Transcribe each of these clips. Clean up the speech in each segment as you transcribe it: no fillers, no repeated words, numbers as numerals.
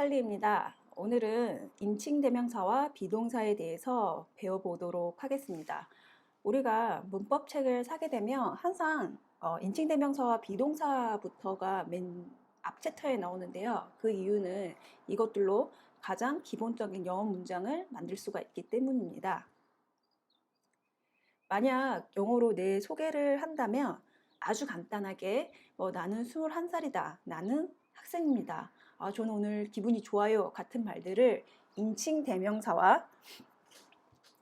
찰리입니다. 오늘은 인칭대명사와 비동사에 대해서 배워보도록 하겠습니다. 우리가 문법책을 사게 되면 항상 인칭대명사와 비동사부터가 맨 앞 챕터에 나오는데요. 그 이유는 이것들로 가장 기본적인 영어 문장을 만들 수가 있기 때문입니다. 만약 영어로 내 소개를 한다면 아주 간단하게 나는 21살이다. 나는 학생입니다. 저는 오늘 기분이 좋아요. 같은 말들을 인칭 대명사와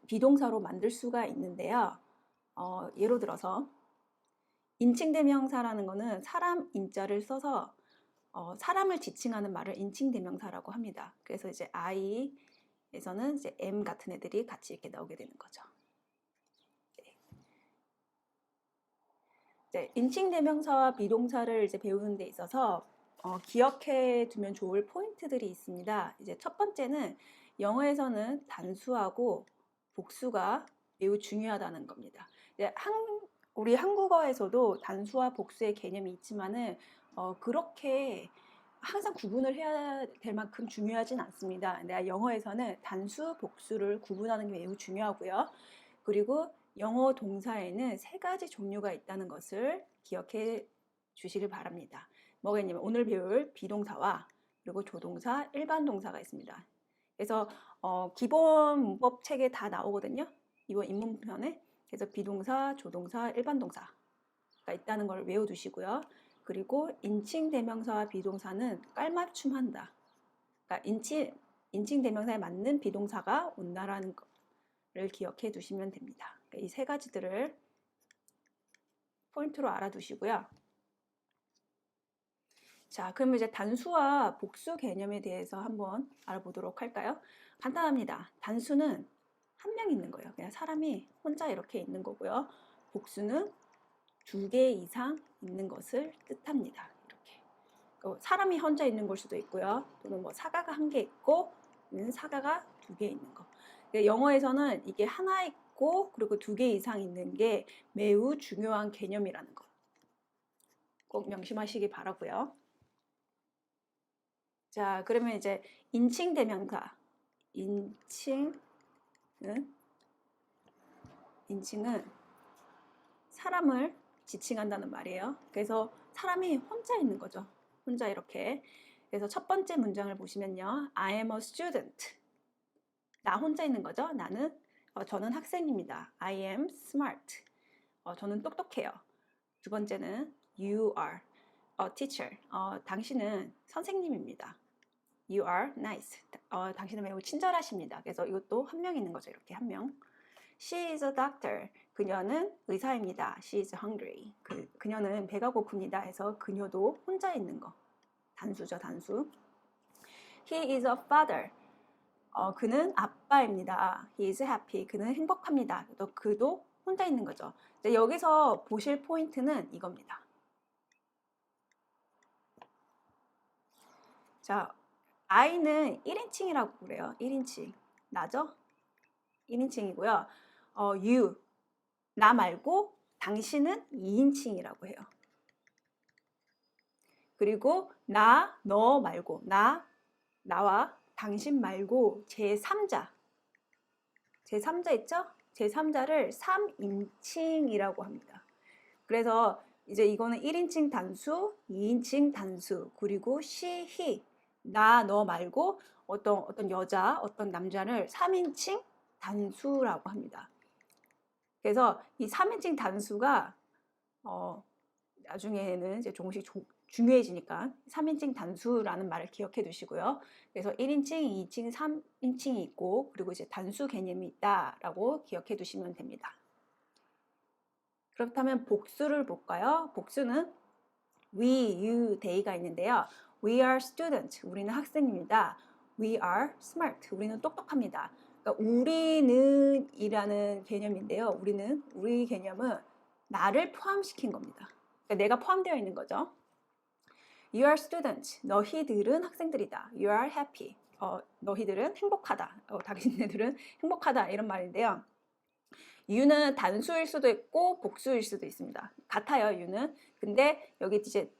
비동사로 만들 수가 있는데요. 예로 들어서 인칭 대명사라는 거는 사람 인자를 써서 사람을 지칭하는 말을 인칭 대명사라고 합니다. 그래서 이제 I에서는 이제 M 같은 애들이 같이 이렇게 나오게 되는 거죠. 인칭 대명사와 비동사를 이제 배우는 데 있어서 기억해 두면 좋을 포인트들이 있습니다. 이제 첫 번째는 영어에서는 단수하고 복수가 매우 중요하다는 겁니다. 우리 한국어에서도 단수와 복수의 개념이 있지만은 그렇게 항상 구분을 해야 될 만큼 중요하진 않습니다. 근데 영어에서는 단수, 복수를 구분하는 게 매우 중요하고요. 그리고 영어 동사에는 3가지 종류가 있다는 것을 기억해 주시길 바랍니다. 뭐가 있냐면 오늘 배울 비동사와 그리고 조동사, 일반 동사가 있습니다. 그래서 기본 문법 책에 다 나오거든요. 이번 입문편에. 그래서 비동사, 조동사, 일반 동사가 있다는 걸 외워두시고요. 그리고 인칭 대명사와 비동사는 깔맞춤한다. 그러니까 인칭 대명사에 맞는 비동사가 온다라는 걸 기억해 두시면 됩니다. 이 3가지들을 포인트로 알아두시고요. 자, 그러면 이제 단수와 복수 개념에 대해서 한번 알아보도록 할까요? 간단합니다. 단수는 한 명 있는 거예요. 그냥 사람이 혼자 이렇게 있는 거고요. 복수는 2개 이상 있는 것을 뜻합니다. 이렇게. 사람이 혼자 있는 걸 수도 있고요. 또는 사과가 1개 있고, 사과가 2개 있는 거. 영어에서는 이게 하나 있고 그리고 2개 이상 있는 게 매우 중요한 개념이라는 거 꼭 명심하시기 바라고요. 자, 그러면 이제 인칭 대명사. 인칭은 사람을 지칭한다는 말이에요. 그래서 사람이 혼자 있는 거죠. 혼자 이렇게. 그래서 첫 번째 문장을 보시면요. I am a student. 나 혼자 있는 거죠. 저는 학생입니다. I am smart. 저는 똑똑해요. 두 번째는 you are a teacher. 당신은 선생님입니다. You are nice. 당신은 매우 친절하십니다. 그래서 이것도 한 명 있는 거죠. 이렇게 한 명. She is a doctor. 그녀는 의사입니다. She is hungry. 그녀는 배가 고픕니다. 해서 그녀도 혼자 있는 거. 단수죠, 단수. He is a father. 그는 아빠입니다. He is happy. 그는 행복합니다. 그도 혼자 있는 거죠. 여기서 보실 포인트는 이겁니다. 자, I는 1인칭이라고 그래요. 1인칭. 나죠? 1인칭이고요. you, 나 말고 당신은 2인칭이라고 해요. 그리고 너 말고, 나와 당신 말고 제3자 있죠? 제3자를 3인칭이라고 합니다. 그래서 이제 이거는 1인칭 단수, 2인칭 단수, 그리고 she, he, 너 말고 어떤 여자, 어떤 남자를 3인칭 단수라고 합니다. 그래서 이 3인칭 단수가 나중에는 이제 조금씩 중요해지니까 3인칭 단수라는 말을 기억해 두시고요. 그래서 1인칭, 2인칭, 3인칭이 있고 그리고 이제 단수 개념이 있다라고 기억해 두시면 됩니다. 그렇다면 복수를 볼까요? 복수는 we, you, they가 있는데요. We are student. 우리는 학생입니다. We are smart. 우리는 똑똑합니다. 그러니까 우리는 이라는 개념인데요. 우리 개념은 나를 포함시킨 겁니다. 그러니까 내가 포함되어 있는 거죠. You are student. 너희들은 학생들이다. You are happy. 너희들은 행복하다. 당신네들은 행복하다. 이런 말인데요. you는 단수일 수도 있고 복수일 수도 있습니다. 같아요, you는. 근데 여기 이제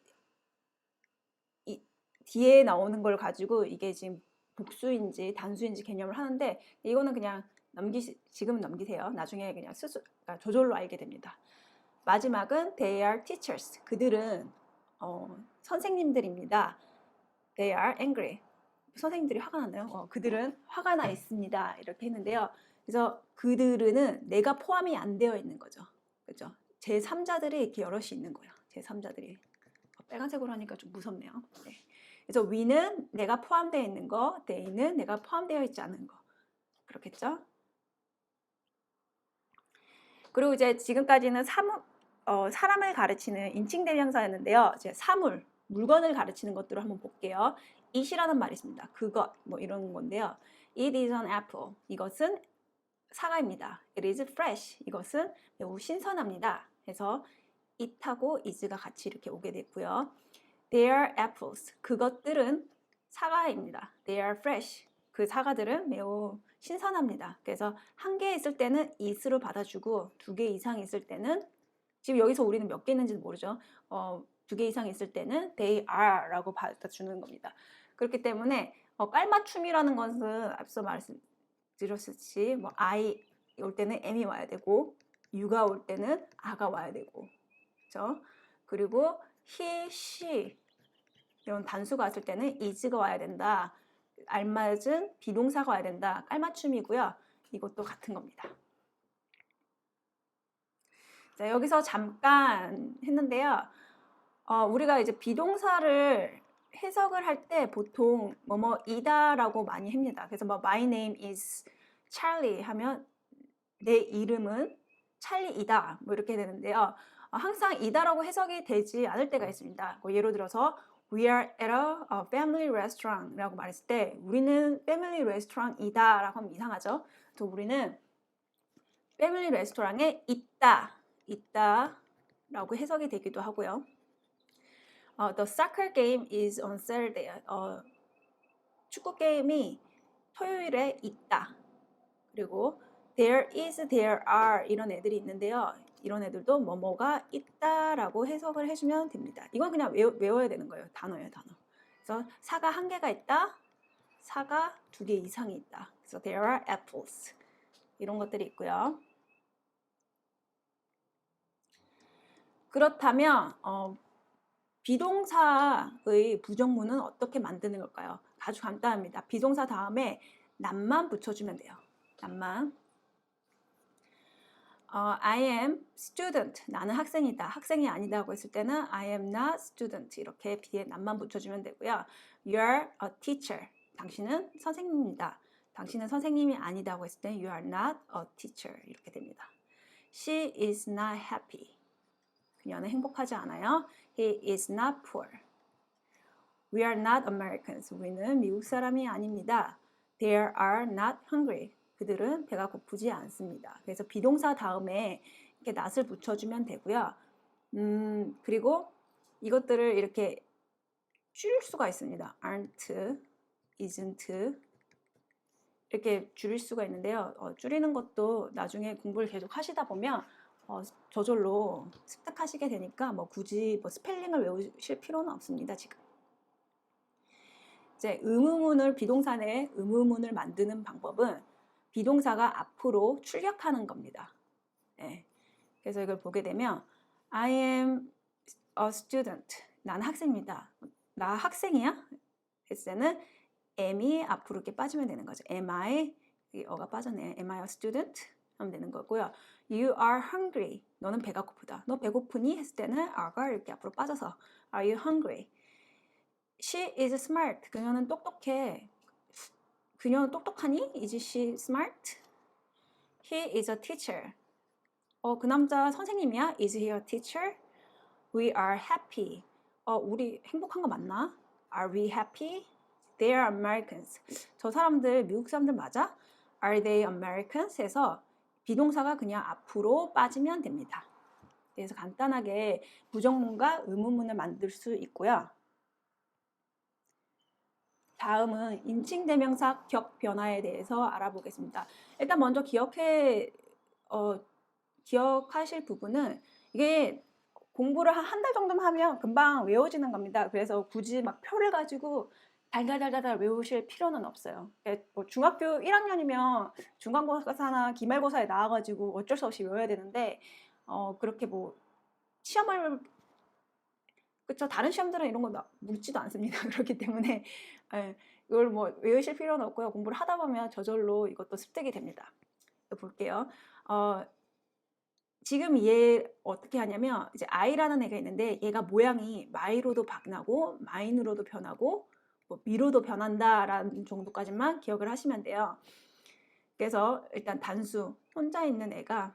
뒤에 나오는 걸 가지고 이게 지금 복수인지 단수인지 개념을 하는데 이거는 그냥 지금은 넘기세요. 나중에 그냥 그러니까 저절로 알게 됩니다. 마지막은 they are teachers. 그들은 선생님들입니다. They are angry. 선생님들이 화가 났나요? 그들은 화가 나 있습니다. 이렇게 했는데요. 그래서 그들은 내가 포함이 안 되어 있는 거죠. 그렇죠? 제3자들이 이렇게 여럿이 있는 거예요. 제3자들이. 빨간색으로 하니까 좀 무섭네요. 네. 그래서 we는 내가 포함되어 있는 거, they는 내가 포함되어 있지 않은 거. 그렇겠죠? 그리고 이제 지금까지는 사람을 가르치는 인칭 대명사였는데요. 이제 사물, 물건을 가르치는 것들을 한번 볼게요. it이라는 말이 있습니다. 그것, 뭐 이런 건데요. It is an apple. 이것은 사과입니다. It is fresh. 이것은 매우 신선합니다. 그래서 it하고 is가 같이 이렇게 오게 됐고요. They are apples. 그것들은 사과입니다. They are fresh. 그 사과들은 매우 신선합니다. 그래서 한 개 있을 때는 is로 받아주고 두 개 이상 있을 때는 지금 여기서 우리는 몇 개 있는지는 모르죠. 두 개 이상 있을 때는 they are 라고 받아주는 겁니다. 그렇기 때문에 깔맞춤이라는 것은 앞서 말씀드렸듯이 뭐 I 올 때는 am이 와야 되고 you가 올 때는 a가 와야 되고 그렇죠? 그리고 he, she 이런 단수가 왔을 때는 is가 와야 된다. 알맞은 비동사가 와야 된다. 깔맞춤이고요. 이것도 같은 겁니다. 자, 여기서 잠깐 했는데요. 우리가 이제 비동사를 해석을 할 때 보통 뭐뭐이다라고 많이 합니다. 그래서 뭐 my name is Charlie 하면 내 이름은 찰리이다 뭐 이렇게 되는데요. 항상 이다라고 해석이 되지 않을 때가 있습니다. 뭐 예를 들어서 We are at a family restaurant 라고 말했을 때 우리는 family restaurant이다 라고 하면 이상하죠. 또 우리는 family restaurant에 있다 라고 해석이 되기도 하고요. The soccer game is on Saturday. 축구 게임이 토요일에 있다. 그리고 there is, there are 이런 애들이 있는데요. 이런 애들도 뭐뭐가 있다라고 해석을 해주면 됩니다. 이건 그냥 외워야 되는 거예요. 단어예요, 단어. 그래서 사과 한 개가 있다. 사과 두 개 이상이 있다. 그래서 there are apples. 이런 것들이 있고요. 그렇다면 비동사의 부정문은 어떻게 만드는 걸까요? 아주 간단합니다. 비동사 다음에 남만 붙여주면 돼요. 남만. I am student. 나는 학생이다. 학생이 아니다고 했을 때는 I am not student. 이렇게 뒤에 남만 붙여주면 되고요. You're a teacher. 당신은 선생님입니다. 당신은 선생님이 아니다고 했을 때는 You are not a teacher. 이렇게 됩니다. She is not happy. 그녀는 행복하지 않아요. He is not poor. We are not Americans. 우리는 미국 사람이 아닙니다. They are not hungry. 그들은 배가 고프지 않습니다. 그래서 비동사 다음에 이렇게 not을 붙여주면 되고요. 그리고 이것들을 이렇게 줄일 수가 있습니다. aren't, isn't 이렇게 줄일 수가 있는데요. 줄이는 것도 나중에 공부를 계속 하시다 보면 저절로 습득하시게 되니까 굳이 스펠링을 외우실 필요는 없습니다. 지금. 이제 의문문을 비동사 내 의문문을 만드는 방법은 비동사가 앞으로 출력하는 겁니다. 네. 그래서 이걸 보게 되면 I am a student. 난 학생입니다. 나 학생이야? 했을 때는 am이 앞으로 이렇게 빠지면 되는 거죠. Am I? 어가 빠졌네. Am I a student? 하면 되는 거고요. You are hungry. 너는 배가 고프다. 너 배고프니? 했을 때는 are가 이렇게 앞으로 빠져서 Are you hungry? She is smart. 그녀는 똑똑해. 그녀는 똑똑하니? Is she smart? He is a teacher. 그 남자 선생님이야? Is he a teacher? We are happy. 우리 행복한 거 맞나? Are we happy? They are Americans. 저 사람들 미국 사람들 맞아? Are they Americans? 해서 비동사가 그냥 앞으로 빠지면 됩니다. 그래서 간단하게 부정문과 의문문을 만들 수 있고요. 다음은 인칭대명사 격 변화에 대해서 알아보겠습니다. 일단 먼저 기억하실 부분은 이게 공부를 한 달 정도만 하면 금방 외워지는 겁니다. 그래서 굳이 막 표를 가지고 달달달달달 외우실 필요는 없어요. 뭐 중학교 1학년이면 중간고사나 기말고사에 나와가지고 어쩔 수 없이 외워야 되는데 그렇게 뭐 시험을 그쵸. 다른 시험들은 이런 거 묻지도 않습니다. 그렇기 때문에 예, 이걸 뭐 외우실 필요는 없고요. 공부를 하다 보면 저절로 이것도 습득이 됩니다. 볼게요. 지금 얘 어떻게 하냐면 이제 i라는 애가 있는데 얘가 모양이 my로도 변하고 mine으로도 변하고 뭐 me로도 변한다라는 정도까지만 기억을 하시면 돼요. 그래서 일단 단수 혼자 있는 애가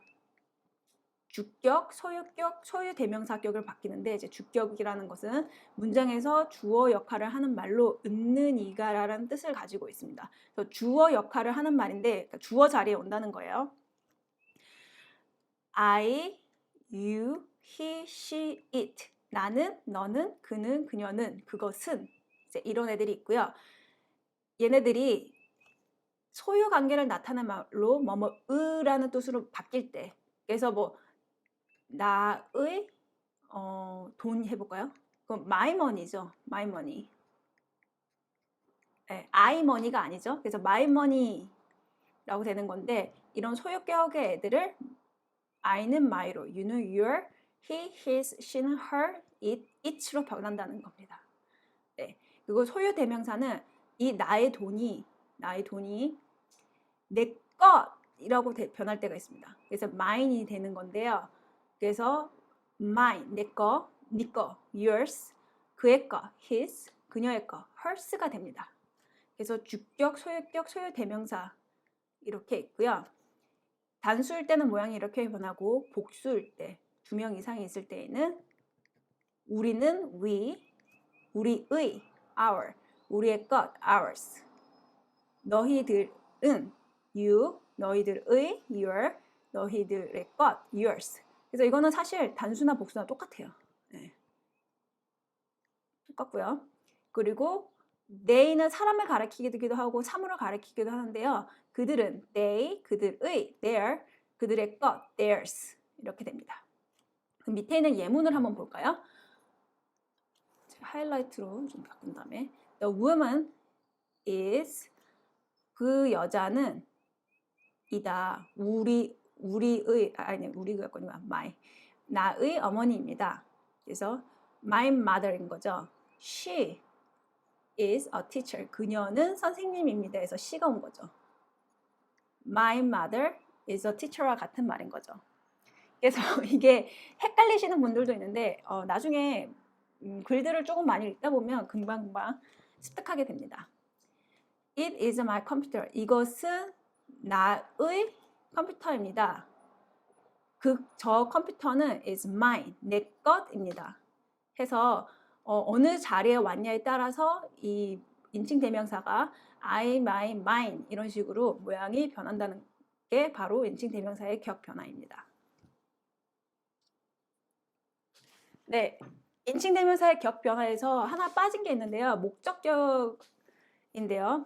주격, 소유격, 소유대명사격을 바뀌는데 이제 주격이라는 것은 문장에서 주어 역할을 하는 말로 있는 이가라는 뜻을 가지고 있습니다. 그래서 주어 역할을 하는 말인데 그러니까 주어 자리에 온다는 거예요. I, you, he, she, it. 나는, 너는, 그는, 그녀는, 그것은 이제 이런 애들이 있고요. 얘네들이 소유 관계를 나타내는 말로 뭐뭐으라는 뜻으로 바뀔 때 그래서 뭐 나의 돈 해볼까요? 그럼 my money죠. my money. 네, I money가 아니죠. 그래서 my money라고 되는 건데 이런 소유격의 애들을 I는 my로, you는 your, he, his, she는 her, it, it로 변한다는 겁니다. 네, 그리고 소유 대명사는 이 나의 돈이 내 것이라고 변할 때가 있습니다. 그래서 mine이 되는 건데요. 그래서 mine, 내 거, 네 거, yours, 그의 거, his, 그녀의 거, hers가 됩니다. 그래서 주격, 소유격, 소유대명사 이렇게 있고요. 단수일 때는 모양이 이렇게 변하고 복수일 때, 2명 이상이 있을 때에는 우리는 we, 우리의 our, 우리의 것 ours, 너희들은 you, 너희들의 your, 너희들의 것 yours. 그래서 이거는 사실 단수나 복수나 똑같아요. 네. 똑같고요. 그리고 they는 사람을 가리키기도 하고 사물을 가리키기도 하는데요. 그들은 they, 그들의 their, 그들의 것 theirs 이렇게 됩니다. 그럼 밑에 있는 예문을 한번 볼까요? 하이라이트로 좀 바꾼 다음에 the woman is 그 여자는 이다. 우리의 아니 우리가 아니라 my 나의 어머니입니다. 그래서 my mother인 거죠. She is a teacher. 그녀는 선생님입니다. 그래서 she가 온 거죠. My mother is a teacher와 같은 말인 거죠. 그래서 이게 헷갈리시는 분들도 있는데 나중에 글들을 조금 많이 읽다 보면 금방 습득하게 됩니다. It is my computer. 이것은 나의 컴퓨터입니다. 저 컴퓨터는 is mine. 내 것입니다. 해서 어느 자리에 왔냐에 따라서 이 인칭 대명사가 I, my, mine 이런 식으로 모양이 변한다는 게 바로 인칭 대명사의 격 변화입니다. 네, 인칭 대명사의 격 변화에서 하나 빠진 게 있는데요. 목적격인데요.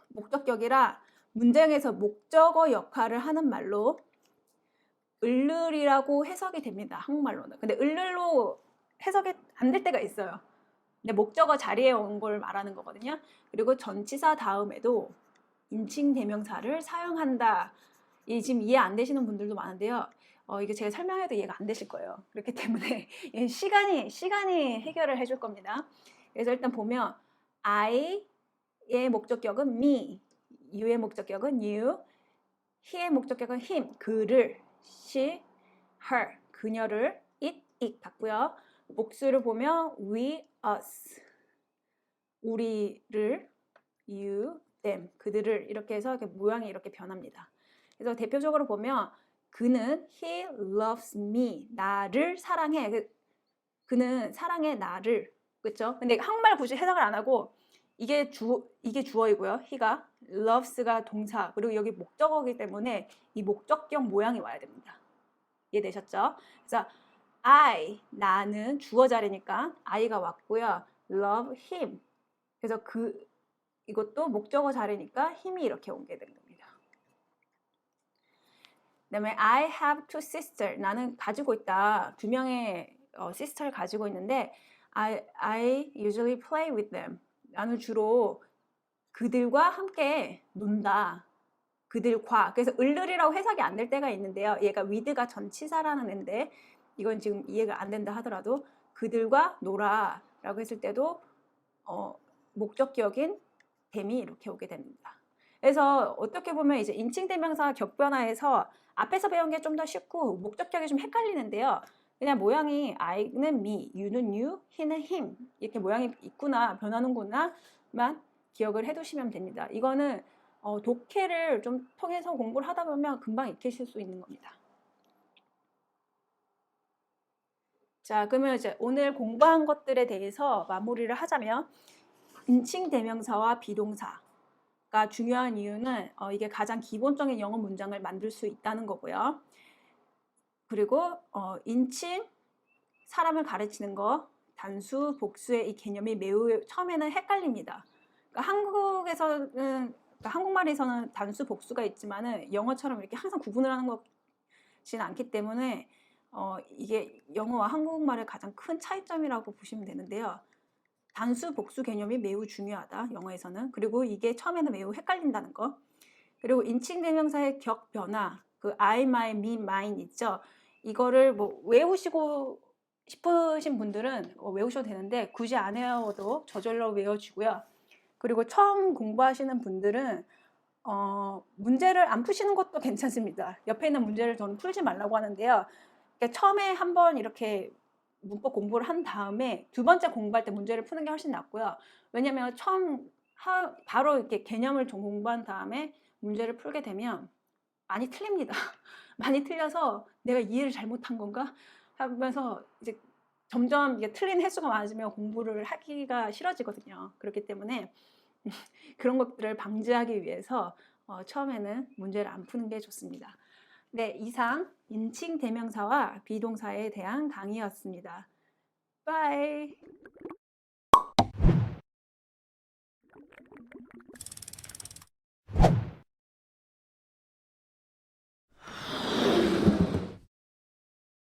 목적격이라 문장에서 목적어 역할을 하는 말로 을을이라고 해석이 됩니다. 한국말로는. 근데 을을로 해석이 안 될 때가 있어요. 근데 목적어 자리에 온 걸 말하는 거거든요. 그리고 전치사 다음에도 인칭 대명사를 사용한다. 지금 이해 안 되시는 분들도 많은데요. 이게 제가 설명해도 이해가 안 되실 거예요. 그렇기 때문에 시간이 해결을 해줄 겁니다. 그래서 일단 보면 I의 목적격은 me, you의 목적격은 you, he의 목적격은 him, 그를, she, her, 그녀를, it 같고요. 복수를 보면 we, us, 우리를, you, them, 그들을 이렇게 해서 이렇게 모양이 이렇게 변합니다. 그래서 대표적으로 보면 그는 he loves me, 나를 사랑해. 그는 사랑해 나를, 그렇죠? 근데 한국말 굳이 해석을 안 하고 이게 주어이고요. he가 loves가 동사 그리고 여기 목적어이기 때문에 이 목적격 모양이 와야 됩니다. 이해되셨죠? 그래서 나는 주어 자리니까 I가 왔고요. love him. 그래서 이것도 목적어 자리니까 힘이 이렇게 옮게 된 겁니다. 그 다음에 I have two sisters. 나는 가지고 있다. 2명의 sister를 가지고 있는데 I usually play with them. 나는 주로 그들과 함께 논다. 그들과. 그래서 을들이라고 해석이 안 될 때가 있는데요. 얘가 with가 전치사라는 애인데 이건 지금 이해가 안 된다 하더라도 그들과 놀아 라고 했을 때도 목적격인 댐이 이렇게 오게 됩니다. 그래서 어떻게 보면 이제 인칭대명사 격변화해서 앞에서 배운 게 좀 더 쉽고 목적격이 좀 헷갈리는데요. 그냥 모양이 I는 me, you는 you, he는 him 이렇게 모양이 있구나, 변하는구나만 기억을 해두시면 됩니다. 이거는 독해를 좀 통해서 공부를 하다 보면 금방 익히실 수 있는 겁니다. 자, 그러면 이제 오늘 공부한 것들에 대해서 마무리를 하자면 인칭대명사와 비동사가 중요한 이유는 이게 가장 기본적인 영어 문장을 만들 수 있다는 거고요. 그리고 인칭, 사람을 가르치는 거, 단수, 복수의 이 개념이 매우 처음에는 헷갈립니다. 그러니까 한국에서는 한국말에서는 단수, 복수가 있지만은 영어처럼 이렇게 항상 구분을 하는 것이는 않기 때문에 이게 영어와 한국말의 가장 큰 차이점이라고 보시면 되는데요. 단수, 복수 개념이 매우 중요하다, 영어에서는. 그리고 이게 처음에는 매우 헷갈린다는 거. 그리고 인칭대명사의 격 변화, 그 I, my, me, mine 있죠. 이거를 뭐 외우시고 싶으신 분들은 외우셔도 되는데 굳이 안 외워도 저절로 외워지고요. 그리고 처음 공부하시는 분들은 문제를 안 푸시는 것도 괜찮습니다. 옆에 있는 문제를 저는 풀지 말라고 하는데요. 그러니까 처음에 한번 이렇게 문법 공부를 한 다음에 두 번째 공부할 때 문제를 푸는 게 훨씬 낫고요. 왜냐면 처음 바로 이렇게 개념을 좀 공부한 다음에 문제를 풀게 되면 많이 틀립니다. 많이 틀려서 내가 이해를 잘못한 건가 하면서 이제 점점 이게 틀린 횟수가 많아지면 공부를 하기가 싫어지거든요. 그렇기 때문에 그런 것들을 방지하기 위해서 처음에는 문제를 안 푸는 게 좋습니다. 네, 이상 인칭 대명사와 비동사에 대한 강의였습니다. 바이.